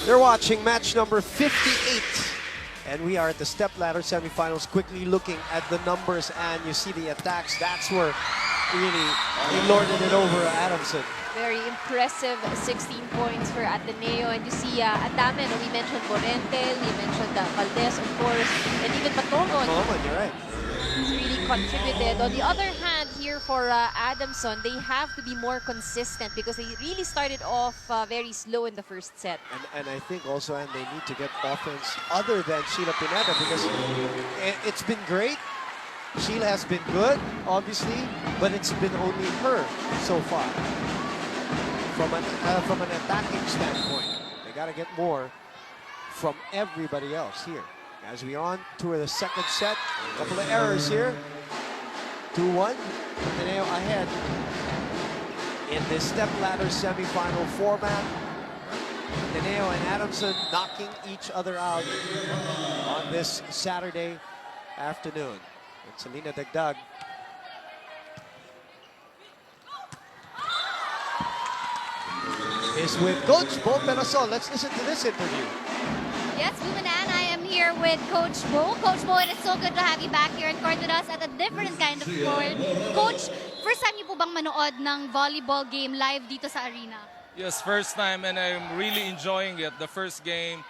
You're watching match number 58. And we are at the Stepladder semifinals, quickly looking at the numbers, and you see the attacks. That's where really they lorded it over Adamson. Very impressive 16 points for Ateneo. And you see Adamson, we mentioned Borentel, we mentioned Valdez, of course, and even Batongon. You're right. He's really contributed. On the other hand, here for Adamson, they have to be more consistent because they really started off very slow in the first set. And I think also, and they need to get offense other than Sheila Pineda, because it's been great. Sheila has been good, obviously, but it's been only her so far. From an attacking standpoint, they got to get more from everybody else here. As we on to the second set, a couple of errors here. 2-1, Ateneo ahead in this Stepladder semifinal format. Ateneo and Adamson knocking each other out on this Saturday afternoon. And Selena Dagdag is with Coach Bo Perasol. Let's listen to this interview. Yes, Bumanan, I am here with Coach Bo. Coach Bo, it is so good to have you back here in court with us at a different kind of sport. Coach, first time niyo po bang manood ng volleyball game live dito sa arena? Yes, first time, and I'm really enjoying it. The first game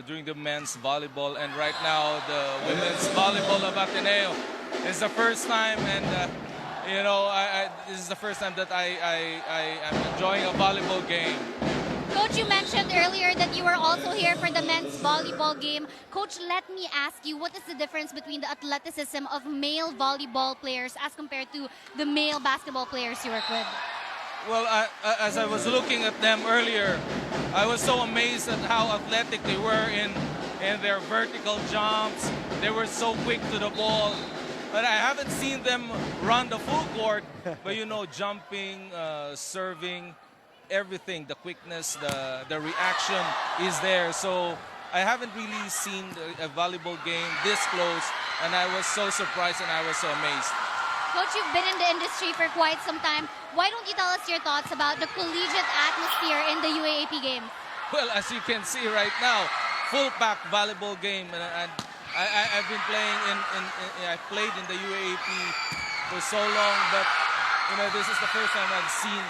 during the men's volleyball, and right now the women's volleyball of Ateneo is the first time, and you know, this is the first time that I am enjoying a volleyball game. Coach, you mentioned earlier that you were also here for the men's volleyball game. Coach, let me ask you, what is the difference between the athleticism of male volleyball players as compared to the male basketball players you work with? Well, as I was looking at them earlier, I was so amazed at how athletic they were in their vertical jumps. They were so quick to the ball. But I haven't seen them run the full court. But you know, jumping, serving, everything, the quickness, the reaction is there. So I haven't really seen a volleyball game this close, and I was so surprised and I was so amazed. Coach, you've been in the industry for quite some time. Why don't you tell us your thoughts about the collegiate atmosphere in the UAAP game? Well, as you can see right now, full-pack volleyball game, and I've been playing I played in the UAAP for so long, but you know, this is the first time I've seen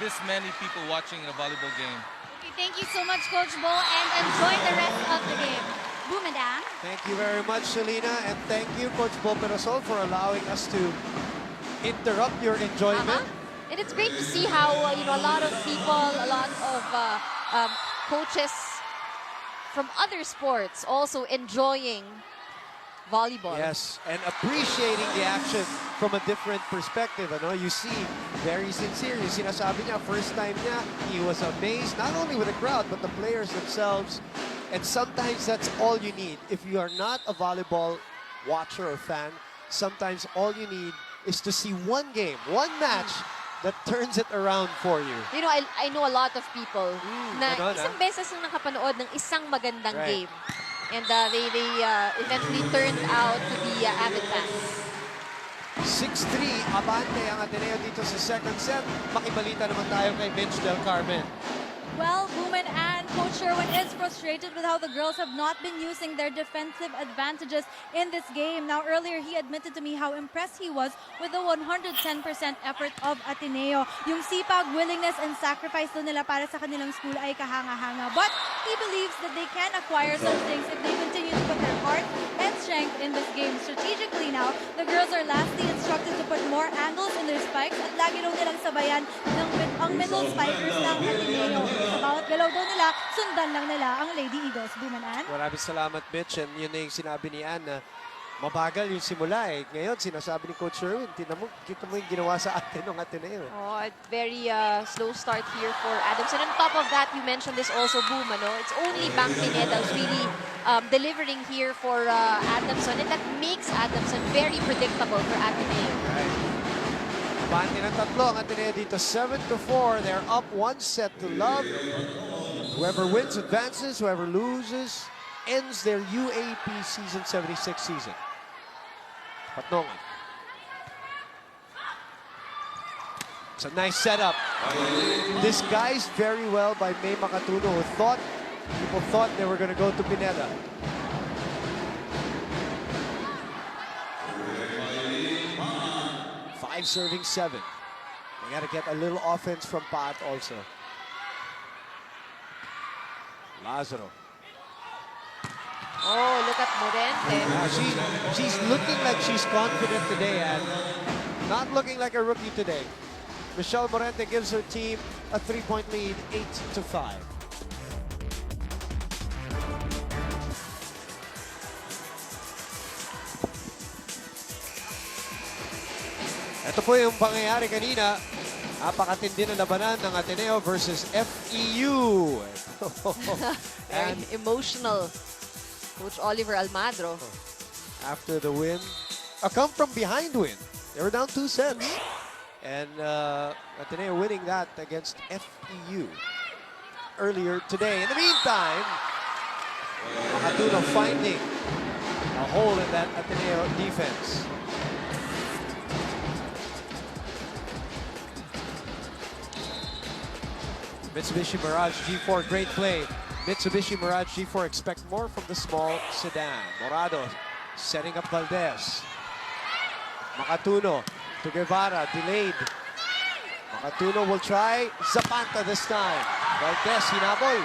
this many people watching a volleyball game. Okay, thank you so much, Coach Bo, and enjoy the rest of the game. Bumadang. Thank you very much, Selena, and thank you, Coach Bo Perasol, for allowing us to interrupt your enjoyment. And it's great to see how you know, a lot of people, a lot of coaches from other sports also enjoying volleyball. Yes, and appreciating the action from a different perspective. Ano? You see, very sincere. Yung sinasabi niya, first time niya, he was amazed, not only with the crowd, but the players themselves. And sometimes that's all you need. If you are not a volleyball watcher or fan, sometimes all you need is to see one game, one match that turns it around for you. You know, I know a lot of people na isang beses nang nakapanood ng isang magandang game. And they eventually turned out to be avid fans. 6-3, abante ang Ateneo dito sa second set. Makibalita naman tayo kay Vince Del Carmen. Well, Booman and Coach Sherwin is frustrated with how the girls have not been using their defensive advantages in this game. Now, earlier, he admitted to me how impressed he was with the 110% effort of Ateneo. Yung sipag, willingness, and sacrifice doon nila para sa kanilang school ay kahanga-hanga. But he believes that they can acquire such things if they continue to put their heart and strength in this game. Strategically now, the girls are lastly instructed to put more angles in their spikes at lagi daw nilang sabayan ang middle spikers ng Ateneo. Sa bawat galaw daw nila, sundan lang nila ang Lady Eagles. Bumanan. Maraming salamat, Mitch. And yun na yung sinabi ni Ann na mabagal yung simula eh. Ngayon, sinasabi ni Coach Sherwin, kita mo yung ginawa sa atin ng Ateneo. Oh, very slow start here for Adamson. On top of that, you mentioned this also, Boom, ano? It's only Bang Pineda who's really delivering here for Adamson, and that makes Adamson very predictable for Ateneo. Right. Bante ng tatlo ang Ateneo dito, 7-4. They're up 1 set to love. Whoever wins advances, whoever loses ends their UAP season 76 season. Patnongan. It's a nice setup. Disguised very well by May Makatuno, who people thought they were going to go to Pineda. Five serving 7. They got to get a little offense from Pat also. Lazaro. Oh, look at Morente. She's looking like she's confident today, and not looking like a rookie today. Michelle Morente gives her team a 3-point lead, 8-5. Ito po yung pangyayari kanina. Napakatindi na labanan ng Ateneo versus FEU. Very emotional. Coach Oliver Almadro. After the win, a come from behind win. They were down 2 sets. And Ateneo winning that against FEU earlier today. In the meantime, Makatuno finding a hole in that Ateneo defense. Mitsubishi Mirage G4, great play. Mitsubishi Mirage G4 expect more from the small sedan. Morado setting up Valdez. Makatuno to Guevara, delayed. Makatuno will try Zapanta this time. Valdez, hinabol.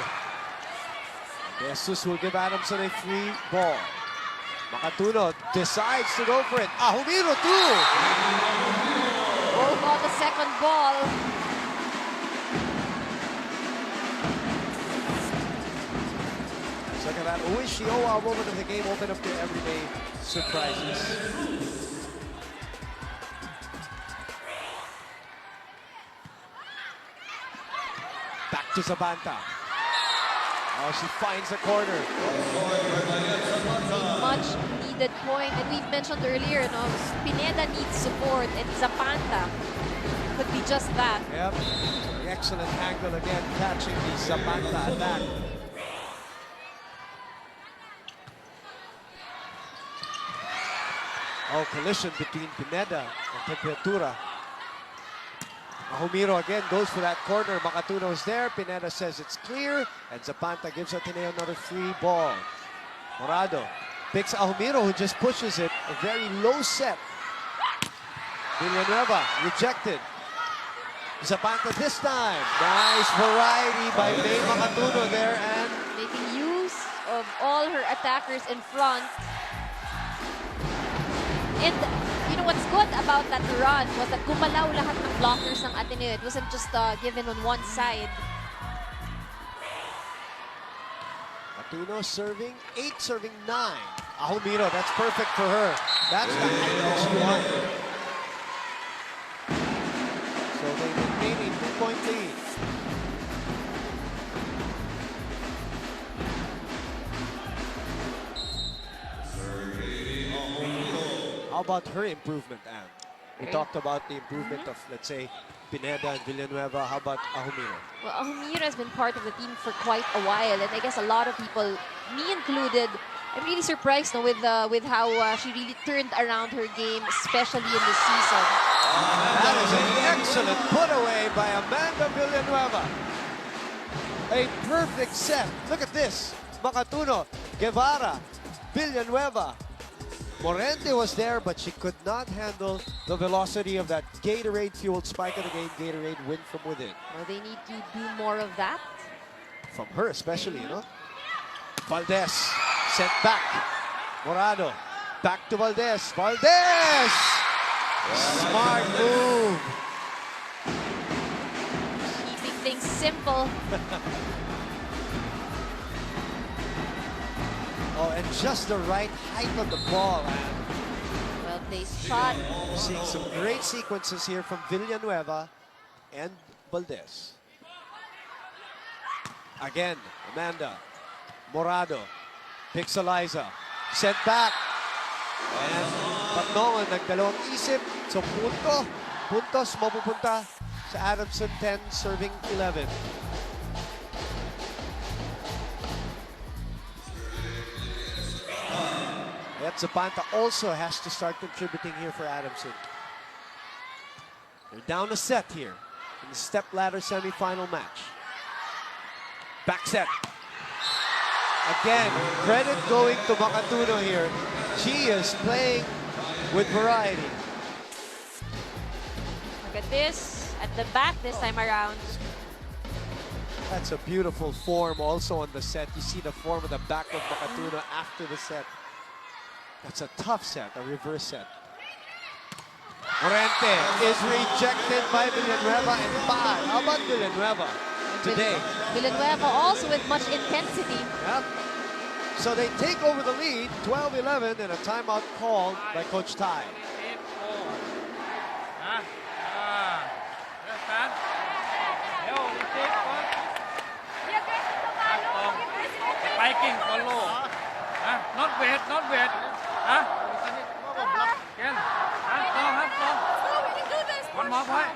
Jesus will give Adamson a free ball. Makatuno decides to go for it. Ahumiro too. Oh, got the second ball. Look at that Uishiowa moment of the game, open up to everyday surprises. Back to Zabanta. Oh, she finds the corner. A much needed point. And we've mentioned earlier, no, Pineda needs support, and Zapanta could be just that. Yep. Excellent angle again, catching the Zapanta attack. Oh, collision between Pineda and Temperatura. Mahumiro again goes for that corner. Makatuno is there. Pineda says it's clear. And Zapanta gives Ateneo another free ball. Morado picks Ahumiro, who just pushes it. A very low set. Villanueva rejected. Zapanta this time. Nice variety by May Makatuno there. And Making use of all her attackers in front. And you know what's good about that run was that gumalaw lahat ng blockers ng Ateneo. It wasn't just given on one side. Makatuno serving 8, serving 9. Ahumiro, that's perfect for her. That's the height that she wanted. So they maintain a 2-point lead. How about her improvement, Anne? We talked about the improvement of, let's say, Pineda and Villanueva. How about Ahumiro? Well, Ahumiro has been part of the team for quite a while, and I guess a lot of people, me included, I'm really surprised with how she really turned around her game, especially in this season. That is an excellent put away by Amanda Villanueva. A perfect set. Look at this. Makatuno, Guevara, Villanueva. Morente was there, but she could not handle the velocity of that Gatorade-fueled spike of the game. Gatorade win from within. Well, they need to do more of that. From her especially, you know. Valdez sent back. Morado back to Valdez. Valdez! Smart move. Keeping things simple. Oh, and just the right height of the ball. Well played shot. Seeing some great sequences here from Villanueva and Valdez. Again, Amanda. Morado picks Eliza. Sent back. And Patnongan nagdalawang isip. So puntos mapupunta sa Adamson 10, serving 11. Yet Zapanta also has to start contributing here for Adamson. They're down a set here. in the Stepladder semifinal match. Back set. Again, credit going to Makatuno here. She is playing with variety. Look at this. At the back this time around. That's a beautiful form also on the set. You see the form of the back of Makatuno after the set. That's a tough set, a reverse set. Morente is rejected by Villanueva and bad. How about Villanueva today? Villanueva also with much intensity. Yep. So they take over the lead, 12-11, and a timeout called by Coach Tai. Spiking follow. Not wait, not wait. Ken. We can do this. One more point.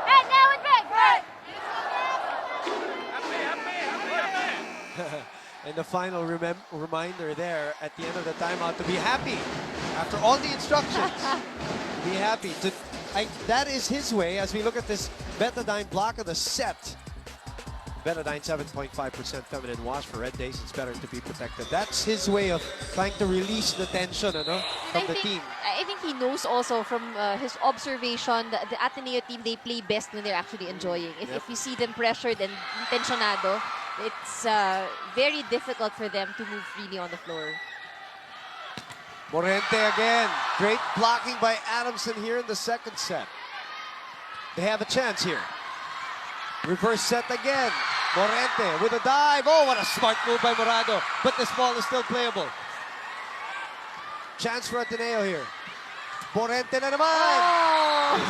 Hey, now it's back. Happy. And the final reminder there at the end of the timeout to be happy after all the instructions. Be happy. That is his way as we look at this Betadine block of the set. Betadine 7.5% feminine wash for red days. It's better to be protected. That's his way of trying to release the tension from the team. I think he knows also from his observation that the Ateneo team, they play best when they're actually enjoying. If you see them pressured and tensionado, it's very difficult for them to move freely on the floor. Morente again. Great blocking by Adamson here in the second set. They have a chance here. Reverse set again. Morente with a dive. Oh, what a smart move by Morado. But this ball is still playable. Chance for Ateneo here. Morente na naman.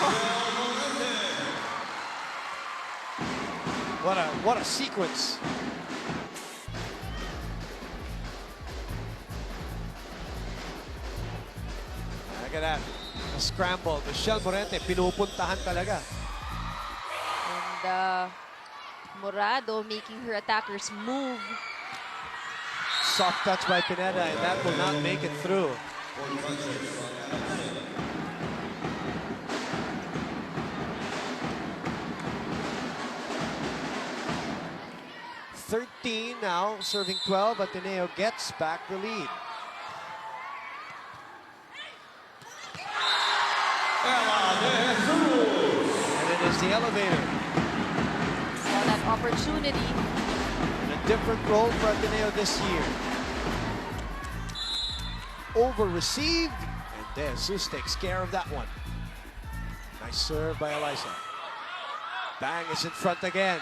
What a sequence. Look at that. A scramble. Michelle Morente pinupuntahan talaga. And Morado making her attackers move. Soft touch by Pineda, and that will not make it through. (13) now, serving 12. Ateneo gets back the lead. And it is the elevator. Saw that opportunity. And a different role for Ateneo this year. Over received, and De Jesus takes care of that one. Nice serve by Eliza. Bang is in front again.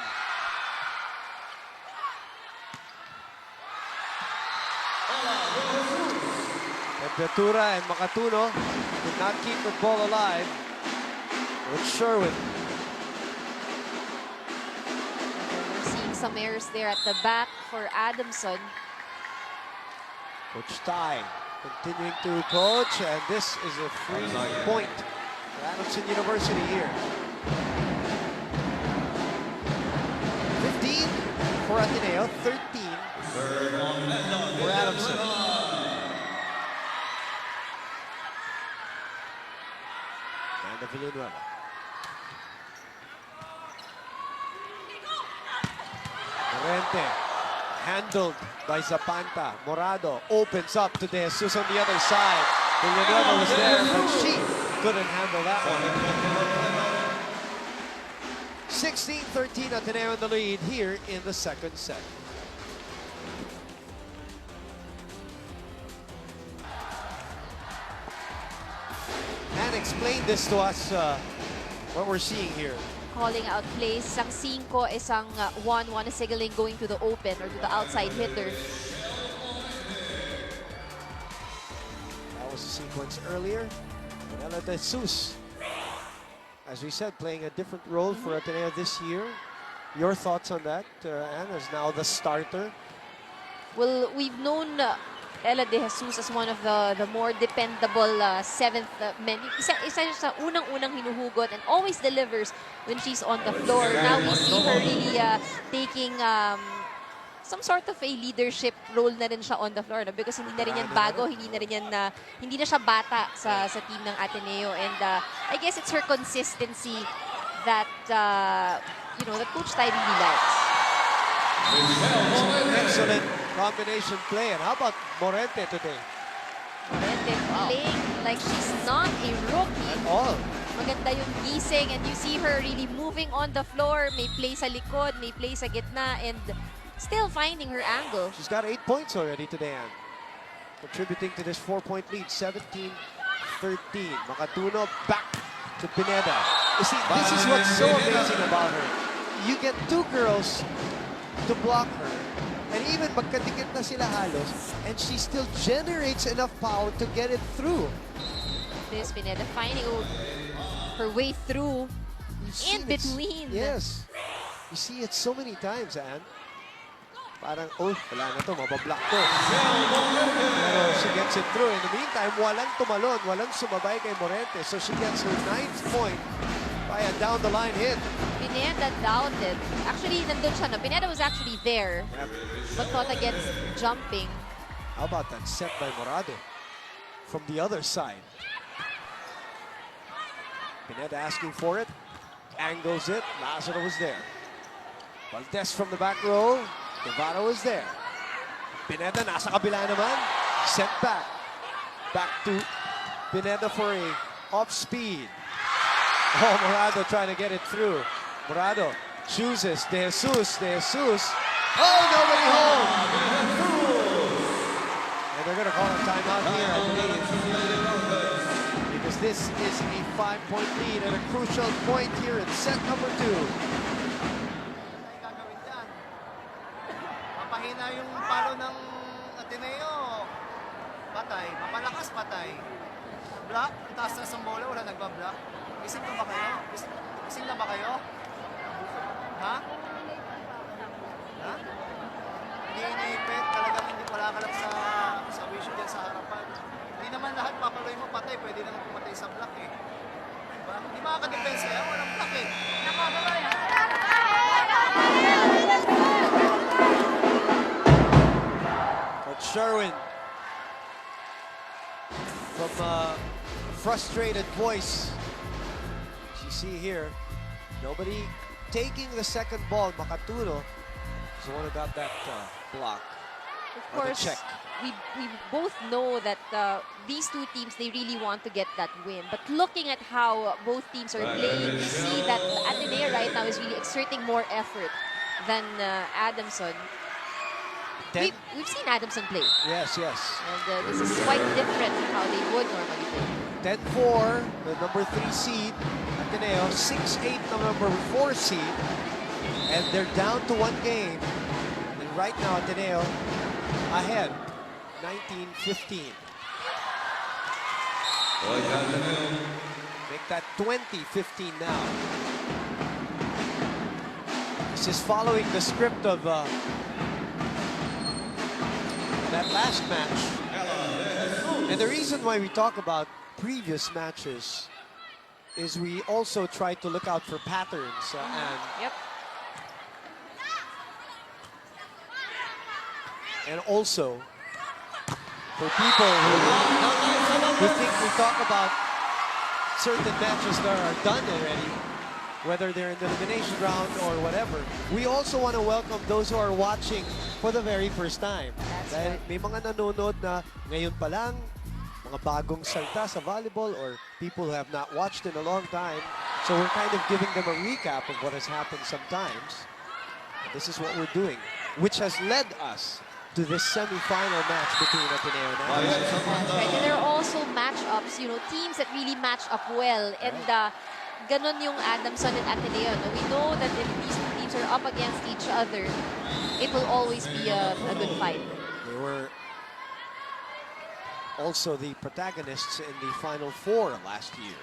Temperatura and Makatuno did not keep the ball alive with Sherwin. We're seeing some errors there at the back for Adamson. Coach Tai continuing to coach, and this is a free point for Adamson University here. 15 for Ateneo, 13 for Adamson. And the Villanueva. Morente handled by Zapanta. Morado opens up to De Jesus on the other side. Villanueva was there, but she couldn't handle that one. 16-13, Ateneo in the lead here in the second set. And explain this to us, what we're seeing here. Calling out plays. Isang 5, isang 1 is signaling going to the open or to the outside hitter. That was a sequence earlier. Manela De Jesus, as we said, playing a different role for Ateneo this year. Your thoughts on that, Anne, as now the starter? Well, we've known Ella De Jesus as one of the more dependable seventh men. Isa sa unang-unang hinuhugot and always delivers when she's on the floor. Now we see her really taking some sort of a leadership role na rin siya on the floor, no? Because hindi na rin yan bago, hindi na siya bata sa team ng Ateneo, and I guess it's her consistency that you know, that Coach Tai really likes. Excellent combination play. And how about Morente today? Morente playing like she's not a rookie. At all. Maganda yung gising, and you see her really moving on the floor. May play sa likod, may play sa gitna, and still finding her angle. She's got 8 points already today, Ann. Contributing to this 4-point lead, 17-13. Makatuno back to Pineda. You see, this is what's so amazing about her. You get 2 girls to block her, and even magkadikit na sila halos, and she still generates enough power to get it through. This Pineda finding her way through in between. Yes. You see it so many times, Ann. Parang, oh, wala na to, mabablock to. Pero she gets it through. In the meantime, walang tumalon, walang sumabay kay Morente. So she gets her 9th point by a down-the-line hit. Pineda doubted. Actually, nandun siya, no? Pineda was actually there, but thought against jumping. How about that set by Morado from the other side? Pineda asking for it, angles it, Lazaro was there. Valdez from the back row, Guevara was there. Pineda nasa kabila naman, set back. Back to Pineda for a off-speed. Oh, Morado trying to get it through. Morado chooses De Jesus. Oh, nobody home! And they're going to call a timeout here, I believe. Because this is a 5-point lead at a crucial point here in set number 2. Mapahina yung palo ng Ateneo. Patay. Mapalakas, patay. Block. Ang taas na sa bola, wala nagbablock. Isip na ba kayo? Isip na ba kayo? Ha? Ha? Hindi iniipit. Talagang hindi wala ka lang sa wisyo dyan sa harapan. Hindi naman lahat papaloy mo patay. Pwede naman pumatay sa block eh. Diba? Hindi makakadepensa yan. Walang block eh. Coach Sherwin from a frustrated voice. As you see here, nobody taking the second ball. Makatuno is the one who got that block. Of Or the course, check. we both know that these two teams, they really want to get that win. But looking at how both teams are playing, you see that Ateneo right now is really exerting more effort than Adamson. We've seen Adamson play. Yes. And this is quite different from how they would normally play. 10-4, the number 3 seed, Ateneo. 6-8, the number 4 seed. And they're down to 1 game. And right now, Ateneo ahead, 19-15. Make that 20-15 now. This is following the script of that last match. And the reason why we talk about previous matches is we also try to look out for patterns. And also, for people who think we talk about certain matches that are done already, whether they're in the elimination round or whatever, we also want to welcome those who are watching for the very first time. Dahil may mga nanonood na ngayon pa lang, mga bagong salta sa volleyball, or people who have not watched in a long time. So we're kind of giving them a recap of what has happened sometimes. And this is what we're doing, which has led us to this semi-final match between Ateneo and Adamson. That's right. And there are also matchups, you know, teams that really match up well. And ganon yung Adamson and Ateneo. No? We know that if these two teams are up against each other, it will always be a good fight. They were also the protagonists in the Final Four last year.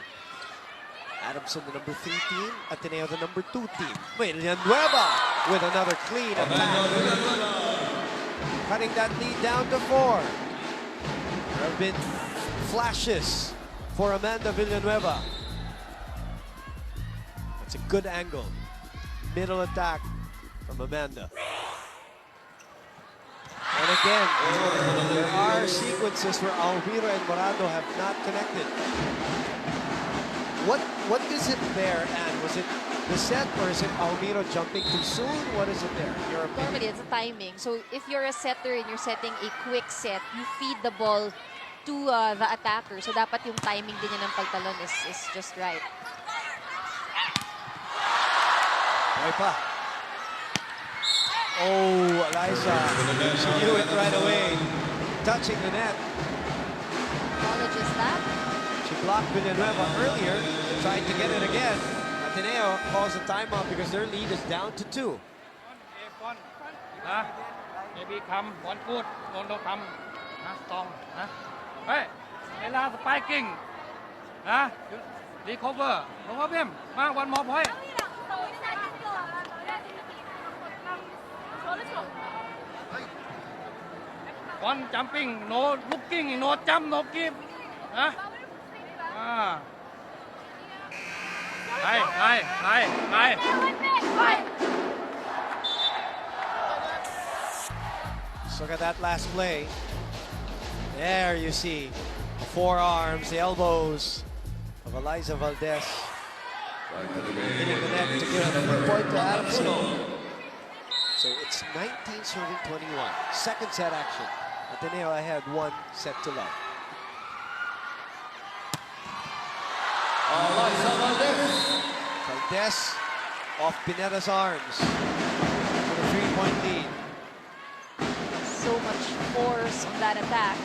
Adamson, the number 3 team. Ateneo, the number 2 team. Villanueva with another clean attack. Cutting that lead down to 4. There have been flashes for Amanda Villanueva. It's a good angle. Middle attack from Amanda. And again, there are sequences where Alvira and Morado have not connected. What is it there, Anne? Was it the set or is it Alvira jumping too soon? What is it there? In your opinion? Normally, it's a timing. So if you're a setter and you're setting a quick set, you feed the ball to the attacker. So dapat yung timing din niya ng pagtalon is just right. Right pa. Oh, Eliza, she knew it right away. Touching the net. Acknowledges that. She blocked Villanueva earlier, trying to get it again. Ateneo calls a timeout because their lead is down to 2. Maybe come, one good, no come. Strong. Hey, Ella spiking. Recover. No problem. One more point. One jumping, no looking, no jump, no give. Hi. Let's look at that last play. There you see the forearms, the elbows of Eliza Valdez. Hitting the net to give a point to Adamson. So it's 19 serving 21. Second set action. Ateneo ahead 1 set to love. Valdez off Pineda's arms with a 3-point lead. So much force on that attack.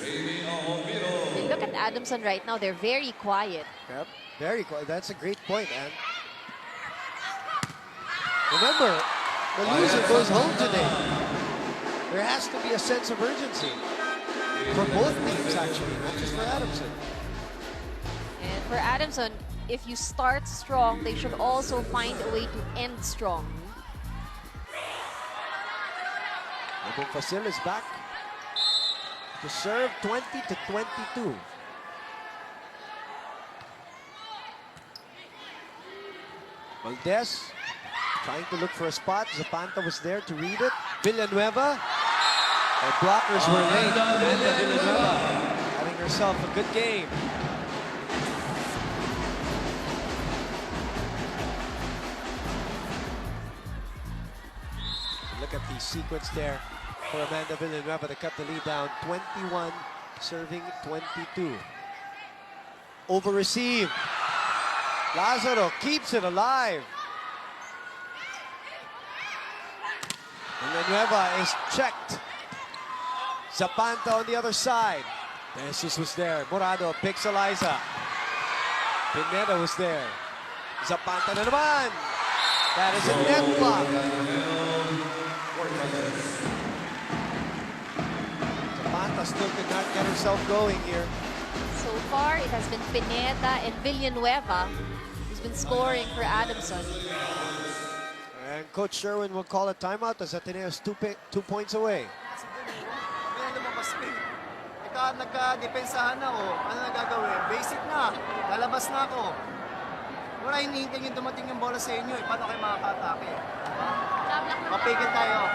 Hey, look at Adamson right now. They're very quiet. Yep, very quiet. That's a great point, and remember, the loser goes home today. There has to be a sense of urgency for both teams, actually, not just for Adamson. And for Adamson, if you start strong, they should also find a way to end strong. Abong Fasil is back to serve 20-22. Valdez trying to look for a spot. Zapanta was there to read it. Villanueva. Her blockers were late. Amanda Villanueva having herself a good game. Look at the sequence there for Amanda Villanueva to cut the lead down. 21 serving 22. Over receive. Lazaro keeps it alive. Villanueva is checked. Zapanta on the other side. Jesus was there. Morado picks Eliza. Pineda was there. Zapanta na naman. That is a net block. Zapanta still could not get herself going here. So far, it has been Pineda and Villanueva who's been scoring for Adamson. And Coach Sherwin will call a timeout as Ateneo is 2 points away. Nagka-depensahan ako. Ano na gagawin? Basic na. Lalabas na ako. Wala hinihintay yung dumating yung bola sa inyo. Paano kayo makaka-atake? Mapigil tayo.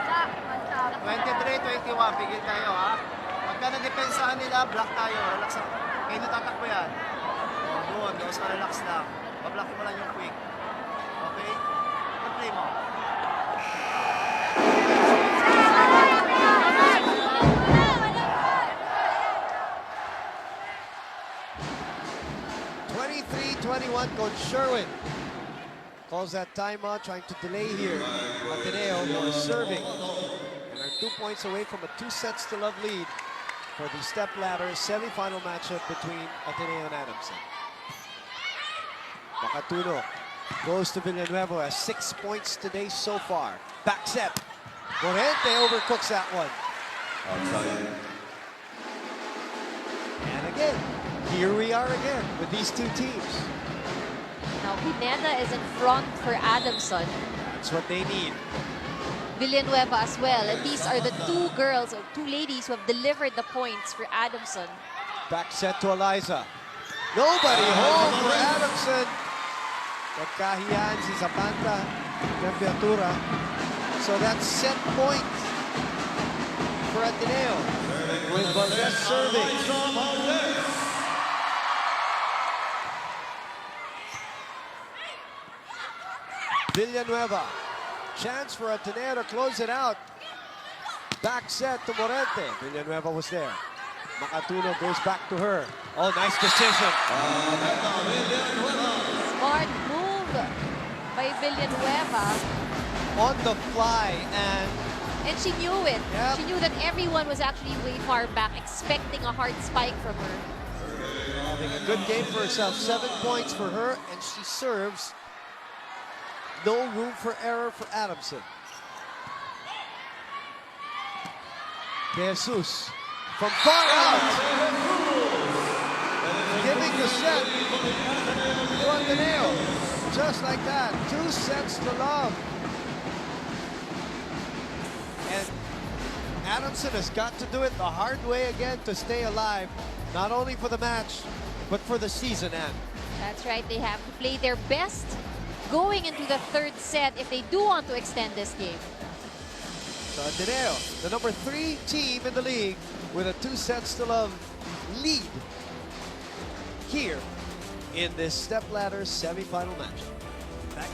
23-21, pigil tayo, ha? Pagka na-depensahan nila, block tayo. Relax lang. Kayo natatakbo yan. Doon, sa relax lang. Bablock mo lang yung quick. Okay? Play mo. 23-21, Coach Sherwin calls that timeout, trying to delay here. Ateneo who is serving and are 2 points away from a 2-sets-to-love lead for the Stepladder semi-final matchup between Ateneo and Adamson. Makatuno goes to Villanueva, has 6 points today so far. Back set. Morente overcooks that one. And again, here we are again with these two teams. Now, Pineda is in front for Adamson. That's what they need. Villanueva as well. And these are the two girls, or two ladies, who have delivered the points for Adamson. Back set to Eliza. Nobody home for Adamson. Nagkahiyaan si Zapanta. Tempiatura. So that's set point for Ateneo with Valdez serving. Villanueva, chance for Ateneo to close it out. Back set to Morente. Villanueva was there. Makatuno goes back to her. Oh, nice decision. Smart move by Villanueva. On the fly, And she knew it. Yep. She knew that everyone was actually way far back, expecting a hard spike from her. having a good game for herself. 7 points for her, and she serves. No room for error for Adamson. Jesus from far out, giving the set to Ateneo. Just like that, 2 sets to love. And Adamson has got to do it the hard way again to stay alive, not only for the match, but for the season end. That's right, they have to play their best going into the 3rd set if they do want to extend this game. So Ateneo, the number 3 team in the league, with a 2 sets to love lead here in this Stepladder semifinal match. Back